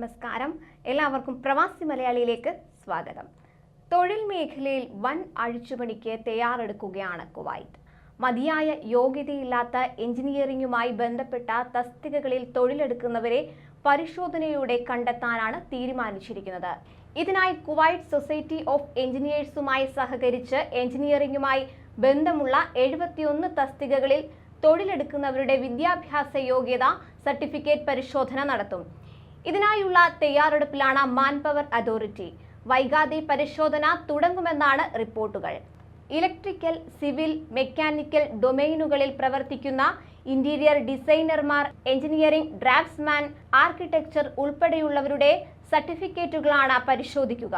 നമസ്കാരം. എല്ലാവർക്കും പ്രവാസി മലയാളിയിലേക്ക് സ്വാഗതം. തൊഴിൽ മേഖലയിൽ വൻ അഴിച്ചുപണിക്ക് തയ്യാറെടുക്കുകയാണ് കുവൈറ്റ്. മതിയായ യോഗ്യതയില്ലാത്ത എഞ്ചിനീയറിംഗുമായി ബന്ധപ്പെട്ട തസ്തികകളിൽ തൊഴിലെടുക്കുന്നവരെ പരിശോധനയോടെ കണ്ടെത്താനാണ് തീരുമാനിച്ചിരിക്കുന്നത്. ഇതിനായി കുവൈറ്റ് സൊസൈറ്റി ഓഫ് എഞ്ചിനീയേഴ്സുമായി സഹകരിച്ച് എഞ്ചിനീയറിംഗുമായി ബന്ധമുള്ള 71 തസ്തികകളിൽ തൊഴിലെടുക്കുന്നവരുടെ വിദ്യാഭ്യാസ യോഗ്യത സർട്ടിഫിക്കറ്റ് പരിശോധന നടത്തും. ഇതിനായുള്ള തയ്യാറെടുപ്പിലാണ് മാൻപവർ അതോറിറ്റി. വൈകാതെ പരിശോധന തുടങ്ങുമെന്നാണ് റിപ്പോർട്ടുകൾ. ഇലക്ട്രിക്കൽ, സിവിൽ, മെക്കാനിക്കൽ ഡൊമെയ്നുകളിൽ പ്രവർത്തിക്കുന്ന ഇന്റീരിയർ ഡിസൈനർമാർ, എഞ്ചിനീയറിംഗ് ഡ്രാഫ്റ്റ്സ്മാൻ, ആർക്കിടെക്ചർ ഉൾപ്പെടെയുള്ളവരുടെ സർട്ടിഫിക്കറ്റുകളാണ് പരിശോധിക്കുക.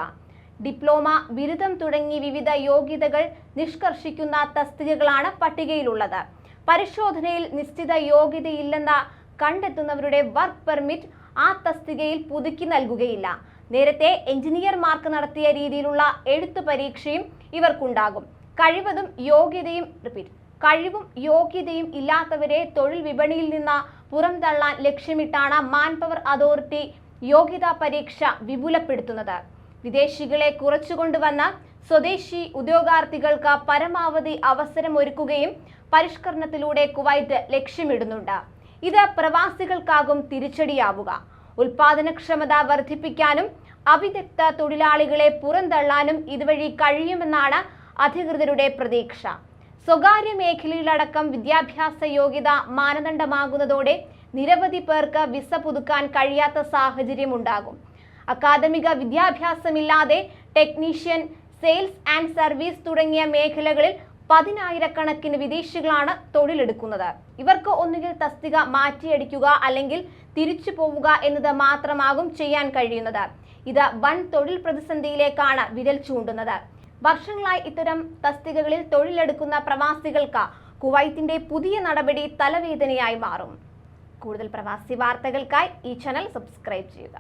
ഡിപ്ലോമ, ബിരുദം തുടങ്ങി വിവിധ യോഗ്യതകൾ നിഷ്കർഷിക്കുന്ന തസ്തികകളാണ് പട്ടികയിലുള്ളത്. പരിശോധനയിൽ നിശ്ചിത യോഗ്യതയില്ലെന്ന കണ്ടെത്തുന്നവരുടെ വർക്ക് പെർമിറ്റ് ആ തസ്തികയിൽ പുതുക്കി നൽകുകയില്ല. നേരത്തെ എഞ്ചിനീയർമാർക്ക് നടത്തിയ രീതിയിലുള്ള എഴുത്തു പരീക്ഷയും ഇവർക്കുണ്ടാകും. കഴിവും യോഗ്യതയും ഇല്ലാത്തവരെ തൊഴിൽ വിപണിയിൽ നിന്ന് പുറംതള്ളാൻ ലക്ഷ്യമിട്ടാണ് മാൻപവർ അതോറിറ്റി യോഗ്യതാ പരീക്ഷ വിപുലപ്പെടുത്തുന്നത്. വിദേശികളെ കുറച്ചുകൊണ്ടുവന്ന് സ്വദേശി ഉദ്യോഗാർത്ഥികൾക്ക് പരമാവധി അവസരമൊരുക്കുകയും പരിഷ്കരണത്തിലൂടെ കുവൈറ്റ് ലക്ഷ്യമിടുന്നുണ്ട്. ഇത് പ്രവാസികൾക്കാകും തിരിച്ചടിയാവുക. ഉൽപാദനക്ഷമത വർദ്ധിപ്പിക്കാനും അവിദഗ്ധ തൊഴിലാളികളെ പുറന്തള്ളാനും ഇതുവഴി കഴിയുമെന്നാണ് അധികൃതരുടെ പ്രതീക്ഷ. സ്വകാര്യ മേഖലയിലടക്കം വിദ്യാഭ്യാസ യോഗ്യത മാനദണ്ഡമാകുന്നതോടെ നിരവധി പേർക്ക് വിസ പുതുക്കാൻ കഴിയാത്ത സാഹചര്യമുണ്ടാകും. അക്കാദമിക വിദ്യാഭ്യാസമില്ലാതെ ടെക്നീഷ്യൻ, സെയിൽസ് ആൻഡ് സർവീസ് തുടങ്ങിയ മേഖലകളിൽ 10,000-കണക്കിന് വിദേശികളാണ് തൊഴിലെടുക്കുന്നത്. ഇവർക്ക് ഒന്നുകിൽ തസ്തിക മാറ്റിയടിക്കുക അല്ലെങ്കിൽ തിരിച്ചു പോവുക എന്നത് മാത്രമാകും ചെയ്യാൻ കഴിയുന്നത്. ഇത് വൻ തൊഴിൽ പ്രതിസന്ധിയിലേക്കാണ് വിരൽ ചൂണ്ടുന്നത്. വർഷങ്ങളായി ഇത്തരം തസ്തികകളിൽ തൊഴിലെടുക്കുന്ന പ്രവാസികൾക്ക് കുവൈറ്റിന്റെ പുതിയ നടപടി തലവേദനയായി മാറും. കൂടുതൽ പ്രവാസി വാർത്തകൾക്കായി ഈ ചാനൽ സബ്സ്ക്രൈബ് ചെയ്യുക.